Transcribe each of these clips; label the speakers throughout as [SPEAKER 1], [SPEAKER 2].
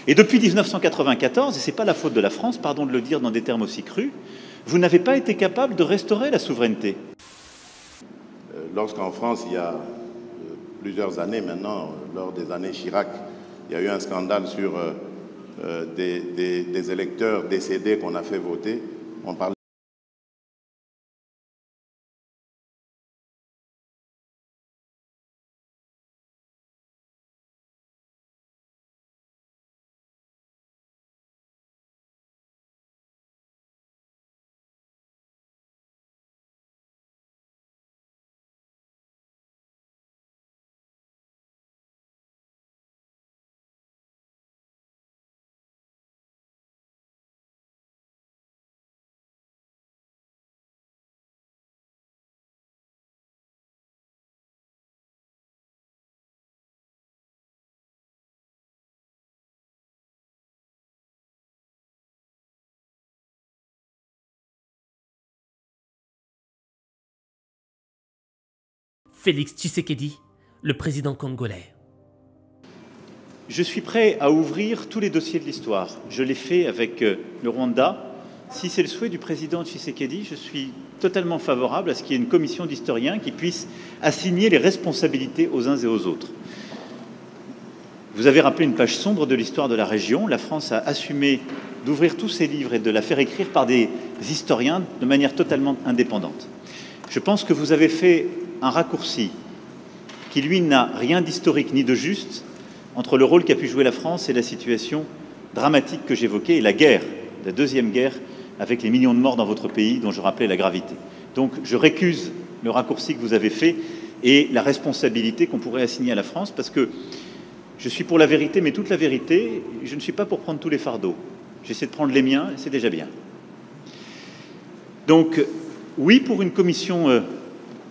[SPEAKER 1] Et depuis 1994, et ce n'est pas la faute de la France, pardon de le dire dans des termes aussi crus, vous n'avez pas été capable de restaurer la souveraineté.
[SPEAKER 2] Lorsqu'en France, il y a plusieurs années maintenant, lors des années Chirac, il y a eu un scandale sur des électeurs décédés qu'on a fait voter, on parlait
[SPEAKER 3] Félix Tshisekedi, le président congolais.
[SPEAKER 1] Je suis prêt à ouvrir tous les dossiers de l'histoire. Je l'ai fait avec le Rwanda. Si c'est le souhait du président Tshisekedi, je suis totalement favorable à ce qu'il y ait une commission d'historiens qui puisse assigner les responsabilités aux uns et aux autres. Vous avez rappelé une page sombre de l'histoire de la région. La France a assumé d'ouvrir tous ses livres et de la faire écrire par des historiens de manière totalement indépendante. Je pense que vous avez fait un raccourci qui, lui, n'a rien d'historique ni de juste entre le rôle qu'a pu jouer la France et la situation dramatique que j'évoquais, et la guerre, la deuxième guerre, avec les millions de morts dans votre pays, dont je rappelais la gravité. Donc je récuse le raccourci que vous avez fait et la responsabilité qu'on pourrait assigner à la France, parce que je suis pour la vérité, mais toute la vérité, je ne suis pas pour prendre tous les fardeaux. J'essaie de prendre les miens, et c'est déjà bien. Donc, oui, pour une commission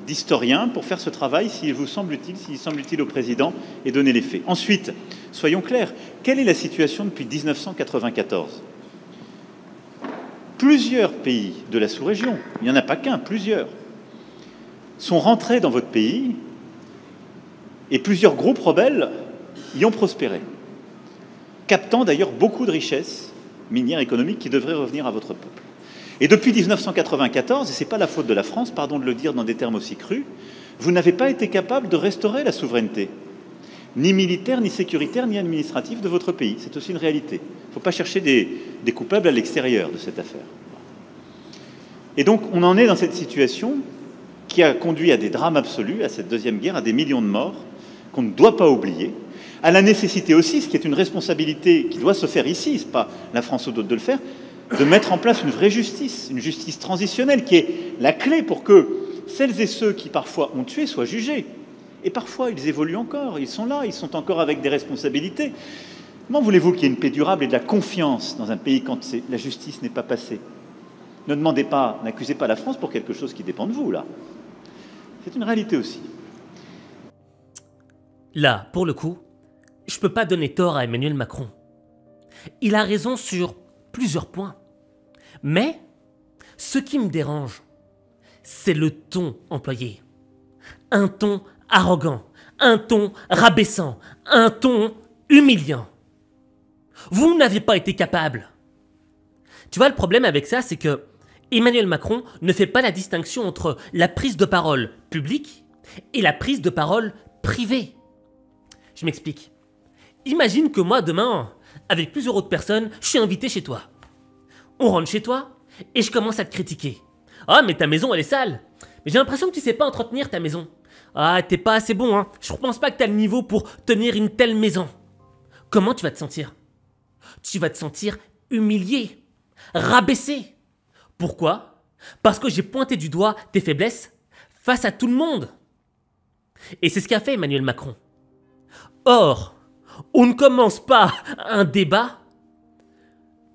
[SPEAKER 1] d'historiens pour faire ce travail, s'il vous semble utile, s'il semble utile au président, et donner les faits. Ensuite, soyons clairs, quelle est la situation depuis 1994 ? Plusieurs pays de la sous-région, il n'y en a pas qu'un, plusieurs, sont rentrés dans votre pays et plusieurs groupes rebelles y ont prospéré, captant d'ailleurs beaucoup de richesses minières économiques qui devraient revenir à votre peuple. Et depuis 1994, et ce n'est pas la faute de la France, pardon de le dire dans des termes aussi crus, vous n'avez pas été capable de restaurer la souveraineté, ni militaire, ni sécuritaire, ni administrative de votre pays. C'est aussi une réalité. Il ne faut pas chercher des coupables à l'extérieur de cette affaire. Et donc, on en est dans cette situation qui a conduit à des drames absolus, à cette deuxième guerre, à des millions de morts, qu'on ne doit pas oublier, à la nécessité aussi, ce qui est une responsabilité qui doit se faire ici, ce n'est pas la France ou d'autres de le faire, de mettre en place une vraie justice, une justice transitionnelle qui est la clé pour que celles et ceux qui parfois ont tué soient jugés. Et parfois, ils évoluent encore, ils sont là, ils sont encore avec des responsabilités. Comment voulez-vous qu'il y ait une paix durable et de la confiance dans un pays quand la justice n'est pas passée? Ne demandez pas, n'accusez pas la France pour quelque chose qui dépend de vous, là. C'est une réalité aussi.
[SPEAKER 3] Là, pour le coup, je ne peux pas donner tort à Emmanuel Macron. Il a raison sur plusieurs points. Mais ce qui me dérange, c'est le ton employé. Un ton arrogant, un ton rabaissant, un ton humiliant. Vous n'avez pas été capable. Tu vois, le problème avec ça, c'est que Emmanuel Macron ne fait pas la distinction entre la prise de parole publique et la prise de parole privée. Je m'explique. Imagine que moi, demain, avec plusieurs autres personnes, je suis invité chez toi. On rentre chez toi et je commence à te critiquer. Ah, mais ta maison, elle est sale. Mais j'ai l'impression que tu sais pas entretenir ta maison. Ah, t'es pas assez bon, hein. Je pense pas que t'as le niveau pour tenir une telle maison. Comment tu vas te sentir? Tu vas te sentir humilié, rabaissé. Pourquoi? Parce que j'ai pointé du doigt tes faiblesses face à tout le monde. Et c'est ce qu'a fait Emmanuel Macron. Or, on ne commence pas un débat,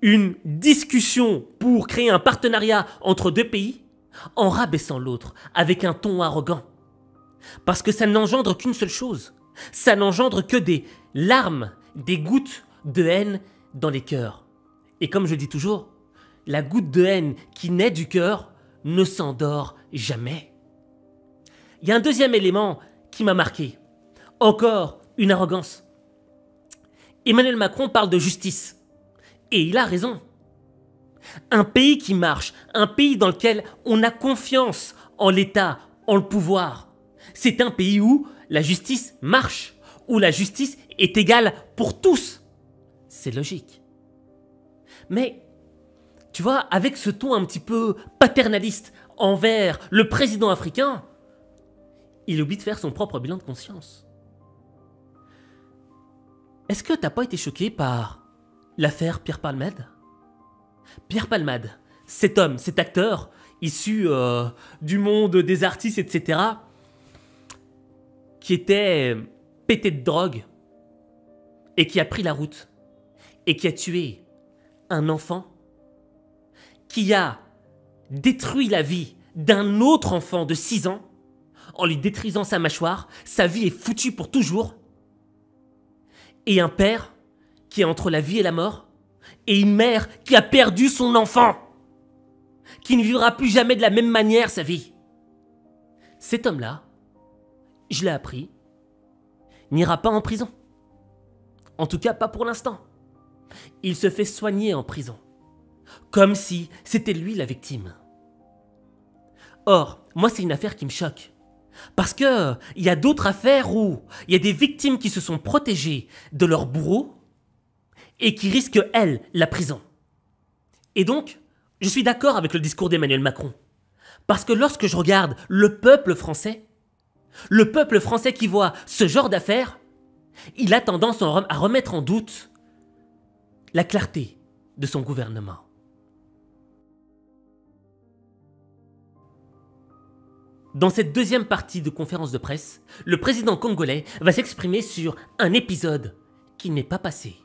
[SPEAKER 3] une discussion pour créer un partenariat entre deux pays en rabaissant l'autre avec un ton arrogant. Parce que ça n'engendre qu'une seule chose. Ça n'engendre que des larmes, des gouttes de haine dans les cœurs. Et comme je dis toujours, la goutte de haine qui naît du cœur ne s'endort jamais. Il y a un deuxième élément qui m'a marqué. Encore une arrogance. Emmanuel Macron parle de justice. Et il a raison. Un pays qui marche, un pays dans lequel on a confiance en l'État, en le pouvoir, c'est un pays où la justice marche, où la justice est égale pour tous. C'est logique. Mais, tu vois, avec ce ton un petit peu paternaliste envers le président africain, il oublie de faire son propre bilan de conscience. Est-ce que t'as pas été choqué par l'affaire Pierre Palmade? Pierre Palmade, cet homme, cet acteur, issu du monde des artistes, etc., qui était pété de drogue et qui a pris la route et qui a tué un enfant, qui a détruit la vie d'un autre enfant de 6 ans en lui détruisant sa mâchoire, sa vie est foutue pour toujours, et un père qui est entre la vie et la mort, et une mère qui a perdu son enfant, qui ne vivra plus jamais de la même manière sa vie. Cet homme-là, je l'ai appris, n'ira pas en prison. En tout cas, pas pour l'instant. Il se fait soigner en prison, comme si c'était lui la victime. Or, moi, c'est une affaire qui me choque. Parce que il y a d'autres affaires où il y a des victimes qui se sont protégées de leur bourreau et qui risquent, elles, la prison. Et donc, je suis d'accord avec le discours d'Emmanuel Macron. Parce que lorsque je regarde le peuple français qui voit ce genre d'affaires, il a tendance à remettre en doute la clarté de son gouvernement. Dans cette deuxième partie de conférence de presse, le président congolais va s'exprimer sur un épisode qui n'est pas passé.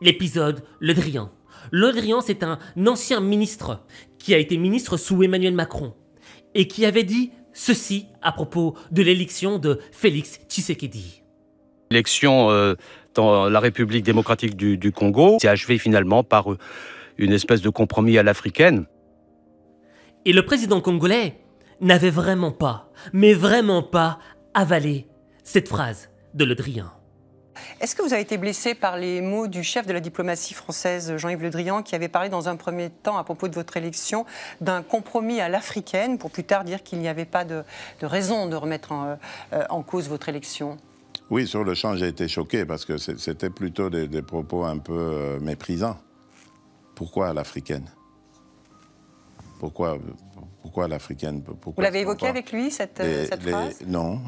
[SPEAKER 3] L'épisode Le Drian. Le Drian, c'est un ancien ministre qui a été ministre sous Emmanuel Macron et qui avait dit ceci à propos de l'élection de Félix Tshisekedi.
[SPEAKER 4] L'élection dans la République démocratique du Congo s'est achevée finalement par une espèce de compromis à l'africaine.
[SPEAKER 3] Et le président congolais n'avait vraiment pas, mais vraiment pas, avalé cette phrase de Le Drian.
[SPEAKER 5] Est-ce que vous avez été blessé par les mots du chef de la diplomatie française, Jean-Yves Le Drian, qui avait parlé dans un premier temps, à propos de votre élection, d'un compromis à l'africaine, pour plus tard dire qu'il n'y avait pas de raison de remettre en cause votre élection?
[SPEAKER 2] Oui, sur le champ, j'ai été choqué parce que c'était plutôt des propos un peu méprisants. Pourquoi à l'africaine? Pourquoi l'africaine?
[SPEAKER 5] Vous l'avez évoqué avec lui, cette phrase?
[SPEAKER 2] Non.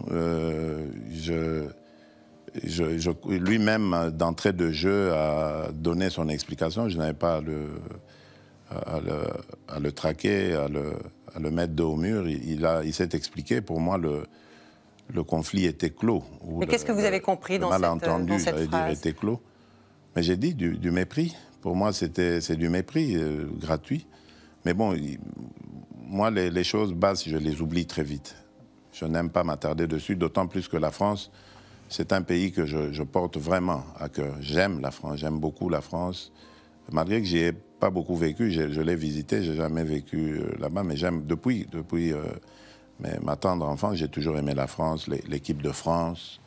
[SPEAKER 2] Lui-même, d'entrée de jeu, a donné son explication. Je n'avais pas à le traquer, à le mettre dos au mur. Il s'est expliqué. Pour moi, le conflit était clos.
[SPEAKER 5] Mais qu'est-ce que vous avez compris dans cette phrase? Le malentendu, j'allais dire,
[SPEAKER 2] était clos. Mais j'ai dit du mépris. Pour moi, c'est du mépris gratuit. Mais bon, moi, les choses basses, je les oublie très vite. Je n'aime pas m'attarder dessus, d'autant plus que la France, c'est un pays que je porte vraiment à cœur. J'aime la France, j'aime beaucoup la France. Malgré que j'y ai pas beaucoup vécu, je l'ai visité, j'ai jamais vécu là-bas, mais j'aime depuis ma tendre enfance, j'ai toujours aimé la France, l'équipe de France,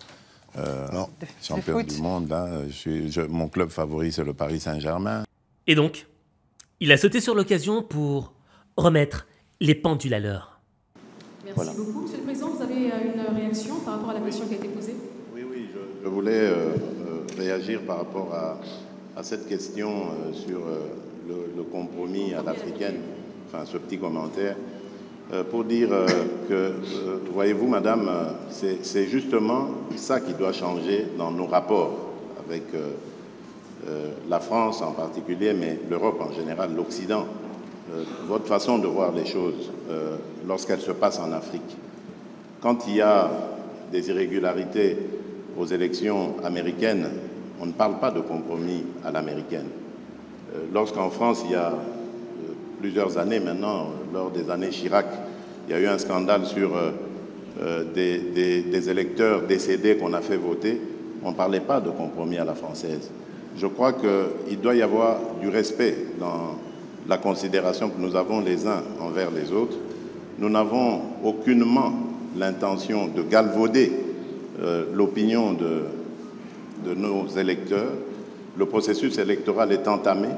[SPEAKER 2] champion du monde. Là, mon club favori, c'est le Paris Saint-Germain.
[SPEAKER 3] Et donc, il a sauté sur l'occasion pour remettre les pendules à l'heure.
[SPEAKER 6] Merci beaucoup. Monsieur le Président, vous avez une réaction par rapport à la question qui a été posée?
[SPEAKER 2] Oui, je voulais réagir par rapport à cette question sur le compromis à l'africaine, enfin ce petit commentaire, pour dire que, voyez-vous, madame, c'est justement ça qui doit changer dans nos rapports avec la France en particulier, mais l'Europe en général, l'Occident. Votre façon de voir les choses lorsqu'elles se passent en Afrique. Quand il y a des irrégularités aux élections américaines, on ne parle pas de compromis à l'américaine. Lorsqu'en France, il y a plusieurs années maintenant, lors des années Chirac, il y a eu un scandale sur des électeurs décédés qu'on a fait voter, on ne parlait pas de compromis à la française. Je crois qu'il doit y avoir du respect dans la considération que nous avons les uns envers les autres. Nous n'avons aucunement l'intention de galvauder l'opinion de nos électeurs. le processus électoral est entamé,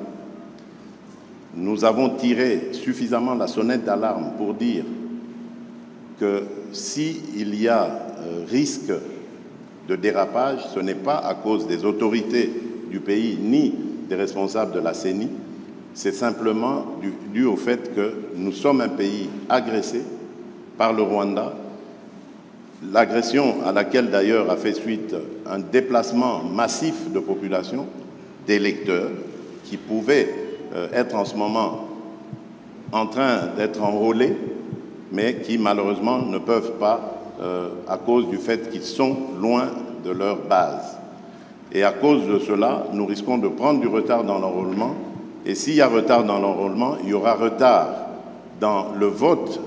[SPEAKER 2] nous avons tiré suffisamment la sonnette d'alarme pour dire que s'il y a risque de dérapage, ce n'est pas à cause des autorités du pays ni des responsables de la CENI, c'est simplement dû au fait que nous sommes un pays agressé par le Rwanda, l'agression à laquelle d'ailleurs a fait suite un déplacement massif de population, d'électeurs, qui pouvaient être en ce moment en train d'être enrôlés, mais qui malheureusement ne peuvent pas à cause du fait qu'ils sont loin de leur base. Et à cause de cela, nous risquons de prendre du retard dans l'enrôlement. Et s'il y a retard dans l'enrôlement, il y aura retard dans le vote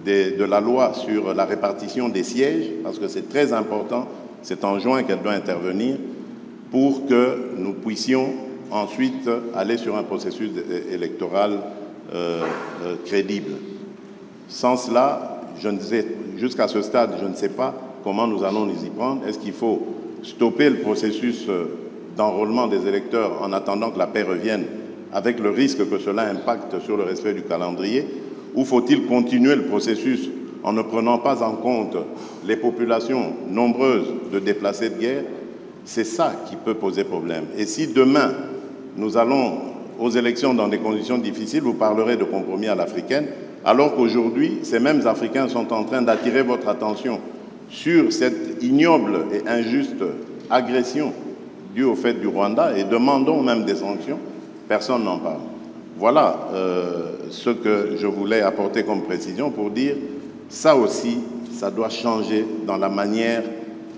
[SPEAKER 2] de la loi sur la répartition des sièges, parce que c'est très important, c'est en juin qu'elle doit intervenir, pour que nous puissions ensuite aller sur un processus électoral crédible. Sans cela, jusqu'à ce stade, je ne sais pas comment nous allons nous y prendre. Est-ce qu'il faut stopper le processus d'enrôlement des électeurs en attendant que la paix revienne, avec le risque que cela impacte sur le respect du calendrier, ou faut-il continuer le processus en ne prenant pas en compte les populations nombreuses de déplacés de guerre? C'est ça qui peut poser problème. Et si demain, nous allons aux élections dans des conditions difficiles, vous parlerez de compromis à l'africaine, alors qu'aujourd'hui, ces mêmes Africains sont en train d'attirer votre attention sur cette ignoble et injuste agression due au fait du Rwanda, et demandons même des sanctions, personne n'en parle. Voilà ce que je voulais apporter comme précision pour dire, ça aussi, ça doit changer dans la manière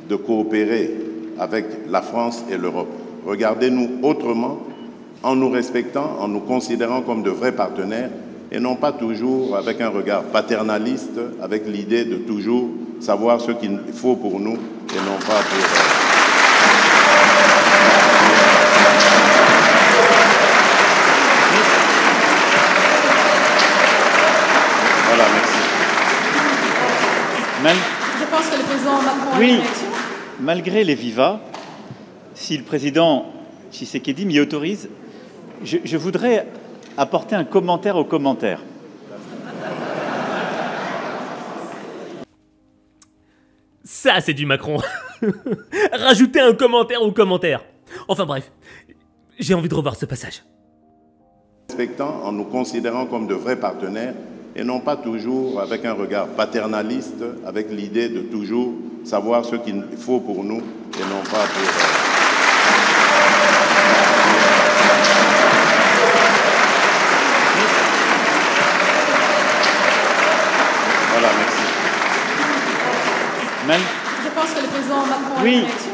[SPEAKER 2] de coopérer avec la France et l'Europe. Regardez-nous autrement, en nous respectant, en nous considérant comme de vrais partenaires, et non pas toujours avec un regard paternaliste, avec l'idée de toujours savoir ce qu'il faut pour nous et non pas pour... Voilà, merci.
[SPEAKER 6] Je pense que le président Macron a
[SPEAKER 1] Oui,
[SPEAKER 6] une réaction.
[SPEAKER 1] malgré les vivas, si le président Tshisekedi m'y autorise, je voudrais apporter un commentaire au commentaire.
[SPEAKER 3] Ça, c'est du Macron. Rajouter un commentaire au commentaire. Enfin bref, j'ai envie de revoir ce passage.
[SPEAKER 2] Respectant, en nous considérant comme de vrais partenaires, et non pas toujours avec un regard paternaliste, avec l'idée de toujours savoir ce qu'il faut pour nous et non pas pour... Voilà, merci.
[SPEAKER 6] Je pense que le président Macron a
[SPEAKER 1] Oui,
[SPEAKER 6] une réaction.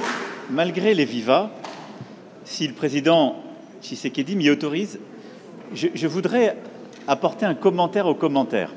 [SPEAKER 1] malgré les vivas, si le président Tshisekedi m'y autorise, je voudrais apporter un commentaire au commentaire.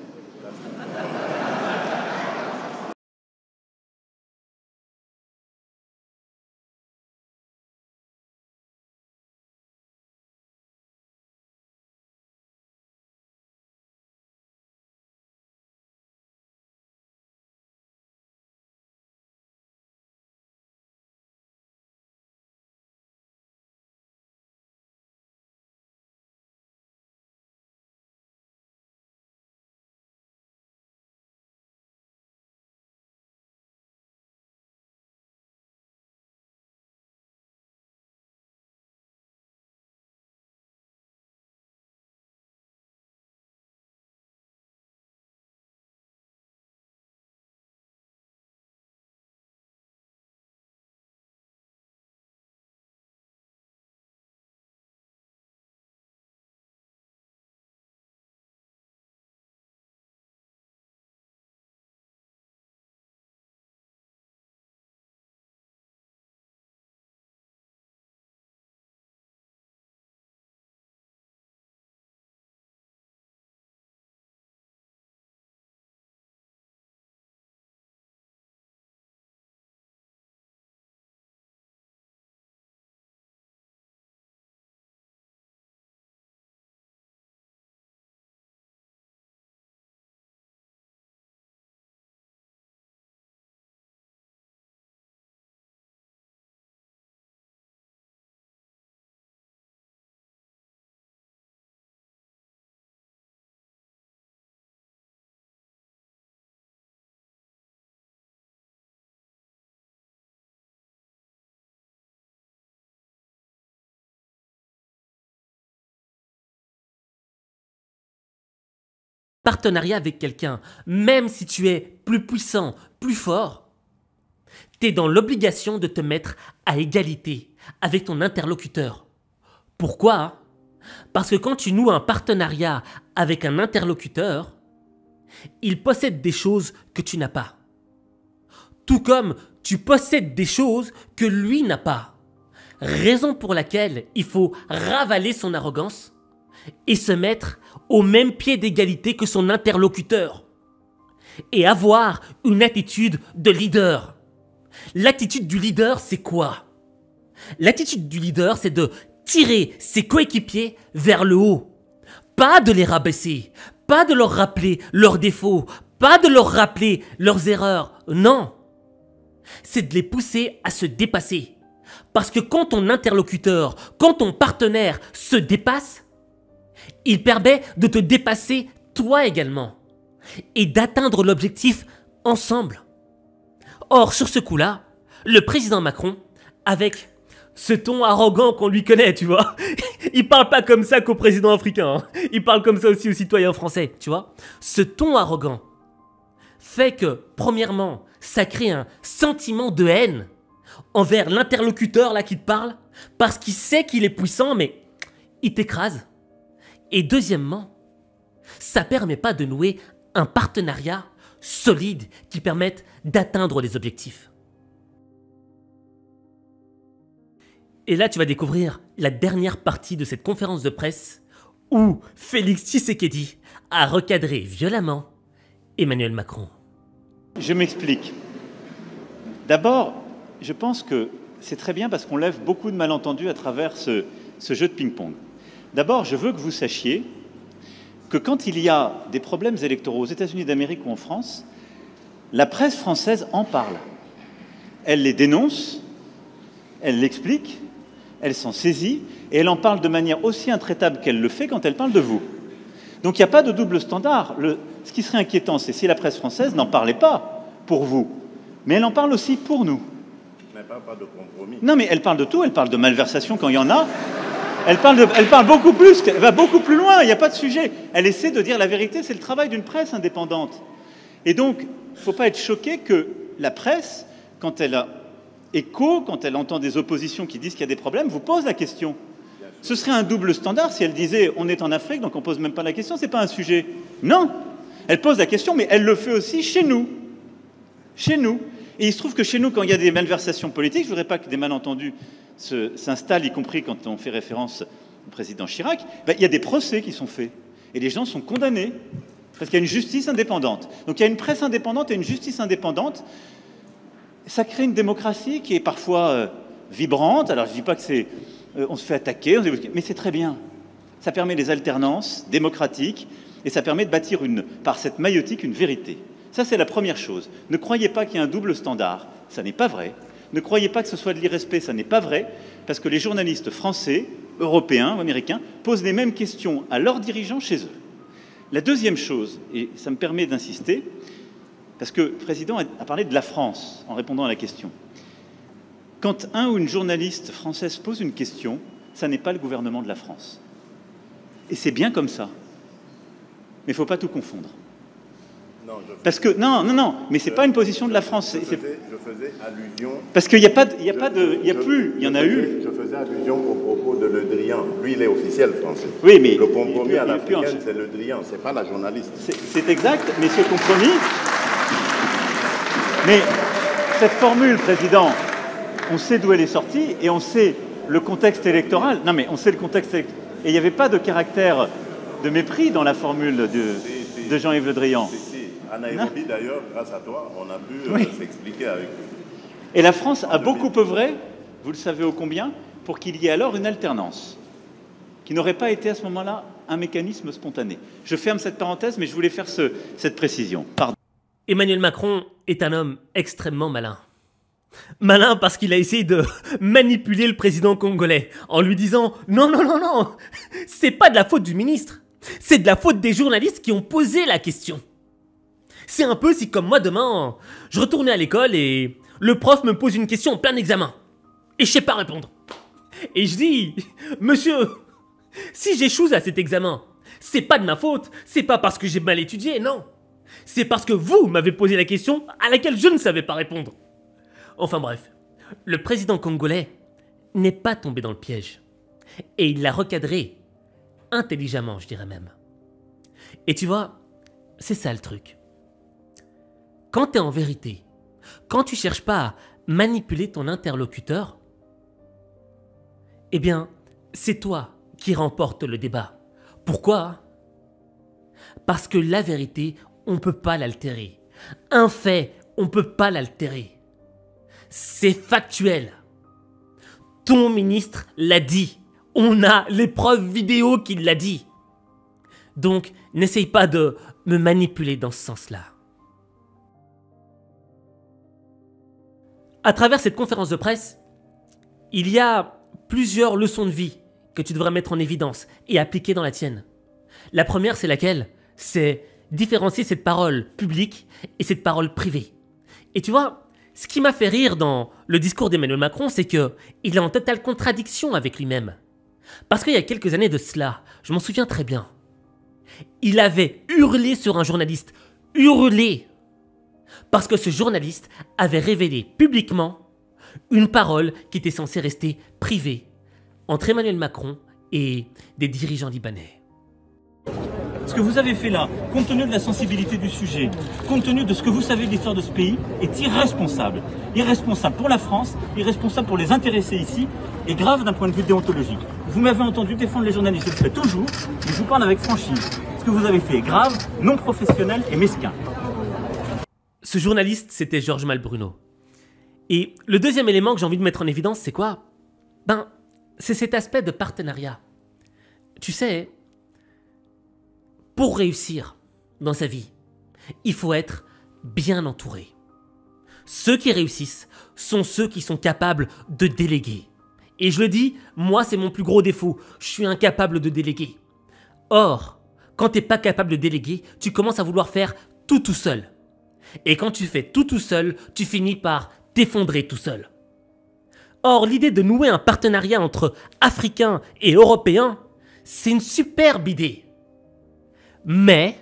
[SPEAKER 3] partenariat avec quelqu'un, même si tu es plus puissant, plus fort, tu es dans l'obligation de te mettre à égalité avec ton interlocuteur. Pourquoi? Parce que quand tu noues un partenariat avec un interlocuteur, il possède des choses que tu n'as pas. Tout comme tu possèdes des choses que lui n'a pas. Raison pour laquelle il faut ravaler son arrogance et se mettre au même pied d'égalité que son interlocuteur. Et avoir une attitude de leader. L'attitude du leader, c'est quoi? L'attitude du leader, c'est de tirer ses coéquipiers vers le haut. Pas de les rabaisser, pas de leur rappeler leurs défauts, pas de leur rappeler leurs erreurs. Non. C'est de les pousser à se dépasser. Parce que quand ton interlocuteur, quand ton partenaire se dépasse, il permet de te dépasser toi également et d'atteindre l'objectif ensemble. Or, sur ce coup-là, le président Macron, avec ce ton arrogant qu'on lui connaît, tu vois, il parle pas comme ça qu'au président africain, hein. Il parle comme ça aussi aux citoyens français, tu vois. Ce ton arrogant fait que, premièrement, ça crée un sentiment de haine envers l'interlocuteur là qui te parle, parce qu'il sait qu'il est puissant, mais il t'écrase. Et deuxièmement, ça permet pas de nouer un partenariat solide qui permette d'atteindre les objectifs. Et là, tu vas découvrir la dernière partie de cette conférence de presse où Félix Tshisekedi a recadré violemment Emmanuel Macron.
[SPEAKER 1] Je m'explique. D'abord, je pense que c'est très bien parce qu'on lève beaucoup de malentendus à travers ce jeu de ping-pong. D'abord, je veux que vous sachiez que quand il y a des problèmes électoraux aux États-Unis d'Amérique ou en France, la presse française en parle. Elle les dénonce, elle l'explique, elle s'en saisit, et elle en parle de manière aussi intraitable qu'elle le fait quand elle parle de vous. Donc il n'y a pas de double standard. Ce qui serait inquiétant, c'est si la presse française n'en parlait pas pour vous, mais elle en parle aussi pour nous.
[SPEAKER 2] Mais pas de compromis.
[SPEAKER 1] Non, mais elle parle de tout, elle parle de malversation quand il y en a. Elle parle beaucoup plus, elle va beaucoup plus loin, il n'y a pas de sujet. Elle essaie de dire la vérité, c'est le travail d'une presse indépendante. Et donc, il ne faut pas être choqué que la presse, quand elle a écho, quand elle entend des oppositions qui disent qu'il y a des problèmes, vous pose la question. Ce serait un double standard si elle disait « on est en Afrique, donc on ne pose même pas la question, ce n'est pas un sujet ». Non, elle pose la question, mais elle le fait aussi chez nous. Chez nous. Et il se trouve que chez nous, quand il y a des malversations politiques, je ne voudrais pas que des malentendus s'installent, y compris quand on fait référence au président Chirac, ben, il y a des procès qui sont faits. Et les gens sont condamnés, parce qu'il y a une justice indépendante. Donc il y a une presse indépendante et une justice indépendante. Ça crée une démocratie qui est parfois vibrante. Alors je ne dis pas que c'est... on se fait attaquer, mais c'est très bien. Ça permet les alternances démocratiques et ça permet de bâtir par cette maïotique une vérité. Ça, c'est la première chose. Ne croyez pas qu'il y a un double standard, ça n'est pas vrai. Ne croyez pas que ce soit de l'irrespect, ça n'est pas vrai, parce que les journalistes français, européens ou américains posent les mêmes questions à leurs dirigeants chez eux. La deuxième chose, et ça me permet d'insister, parce que le président a parlé de la France en répondant à la question. Quand un ou une journaliste française pose une question, ça n'est pas le gouvernement de la France. Et c'est bien comme ça. Mais il ne faut pas tout confondre.
[SPEAKER 2] Non,
[SPEAKER 1] parce que non, mais c'est pas une position de la France.
[SPEAKER 2] Je faisais allusion.
[SPEAKER 1] Parce qu'il n'y a pas de, il y en a eu.
[SPEAKER 2] Je faisais allusion au propos de Le Drian. Lui, il est officiel français.
[SPEAKER 1] Oui, mais
[SPEAKER 2] le compromis à l'africaine, c'est Le Drian, c'est pas la journaliste.
[SPEAKER 1] C'est exact, mais ce compromis. Mais cette formule, président, on sait d'où elle est sortie et on sait le contexte électoral. Non, mais on sait le contexte électoral. Et il n'y avait pas de caractère de mépris dans la formule de Jean-Yves Le Drian.
[SPEAKER 2] À Nairobi, d'ailleurs, grâce à toi, on a pu s'expliquer avec lui.
[SPEAKER 1] Et la France a beaucoup œuvré, vous le savez ô combien, pour qu'il y ait alors une alternance, qui n'aurait pas été à ce moment-là un mécanisme spontané. Je ferme cette parenthèse, mais je voulais faire cette précision. Pardon.
[SPEAKER 3] Emmanuel Macron est un homme extrêmement malin. Malin parce qu'il a essayé de manipuler le président congolais en lui disant « Non, non, non, non, c'est pas de la faute du ministre, c'est de la faute des journalistes qui ont posé la question. » C'est un peu si, comme moi, demain, je retournais à l'école et le prof me pose une question en plein examen. Et je sais pas répondre. Et je dis, monsieur, si j'échoue à cet examen, c'est pas de ma faute, c'est pas parce que j'ai mal étudié, non. C'est parce que vous m'avez posé la question à laquelle je ne savais pas répondre. Enfin bref, le président congolais n'est pas tombé dans le piège. Et il l'a recadré, intelligemment je dirais même. Et tu vois, c'est ça le truc. Quand tu es en vérité, quand tu cherches pas à manipuler ton interlocuteur, eh bien, c'est toi qui remporte le débat. Pourquoi? Parce que la vérité, on ne peut pas l'altérer. Un fait, on ne peut pas l'altérer. C'est factuel. Ton ministre l'a dit. On a les preuves vidéo qu'il l'a dit. Donc, n'essaye pas de me manipuler dans ce sens-là. À travers cette conférence de presse, il y a plusieurs leçons de vie que tu devrais mettre en évidence et appliquer dans la tienne. La première, c'est laquelle? C'est différencier cette parole publique et cette parole privée. Et tu vois, ce qui m'a fait rire dans le discours d'Emmanuel Macron, c'est qu'il est en totale contradiction avec lui-même. Parce qu'il y a quelques années de cela, je m'en souviens très bien, il avait hurlé sur un journaliste. Hurlé! Parce que ce journaliste avait révélé publiquement une parole qui était censée rester privée entre Emmanuel Macron et des dirigeants libanais.
[SPEAKER 7] Ce que vous avez fait là, compte tenu de la sensibilité du sujet, compte tenu de ce que vous savez de l'histoire de ce pays, est irresponsable. Irresponsable pour la France, irresponsable pour les intéressés ici, et grave d'un point de vue déontologique. Vous m'avez entendu défendre les journalistes, je le fais toujours, mais je vous parle avec franchise. Ce que vous avez fait est grave, non professionnel et mesquin.
[SPEAKER 3] Ce journaliste, c'était Georges Malbruno. Et le deuxième élément que j'ai envie de mettre en évidence, c'est quoi? C'est cet aspect de partenariat. Tu sais, pour réussir dans sa vie, il faut être bien entouré. Ceux qui réussissent sont ceux qui sont capables de déléguer. Et je le dis, moi c'est mon plus gros défaut, je suis incapable de déléguer. Or, quand tu n'es pas capable de déléguer, tu commences à vouloir faire tout seul. Et quand tu fais tout seul, tu finis par t'effondrer tout seul. Or, l'idée de nouer un partenariat entre Africains et Européens, c'est une superbe idée. Mais,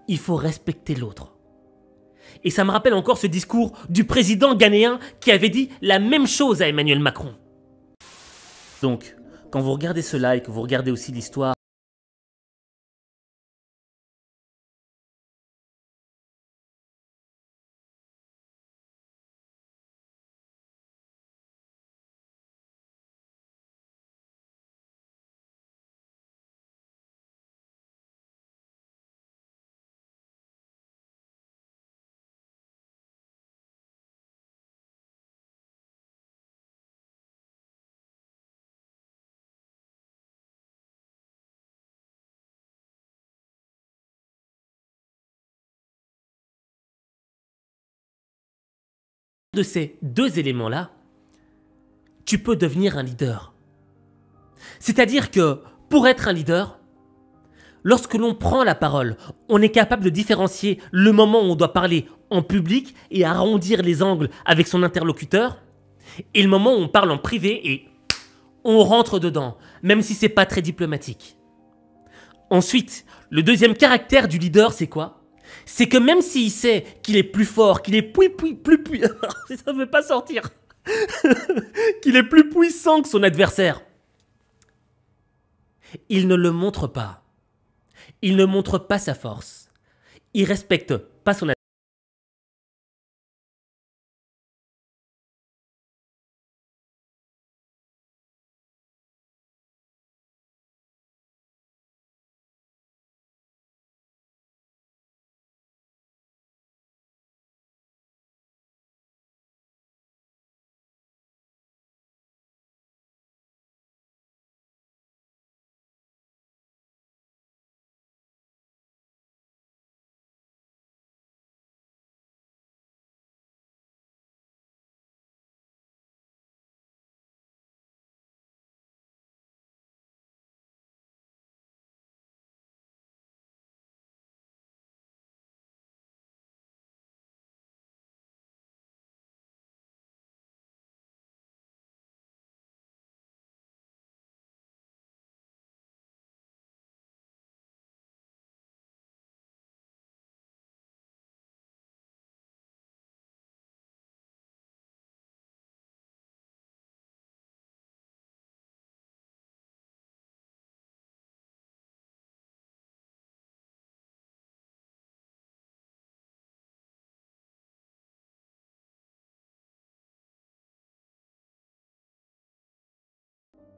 [SPEAKER 3] il faut respecter l'autre. Et ça me rappelle encore ce discours du président ghanéen qui avait dit la même chose à Emmanuel Macron. Donc, quand vous regardez cela et que vous regardez aussi l'histoire de ces deux éléments-là, tu peux devenir un leader. C'est-à-dire que pour être un leader, lorsque l'on prend la parole, on est capable de différencier le moment où on doit parler en public et arrondir les angles avec son interlocuteur, et le moment où on parle en privé et on rentre dedans, même si c'est pas très diplomatique. Ensuite, le deuxième caractère du leader, c'est quoi? C'est que même s'il sait qu'il est plus fort, qu'il est plus ça ne veut pas sortir, qu'il est plus puissant que son adversaire, il ne le montre pas. Il ne montre pas sa force. Il respecte pas son adversaire.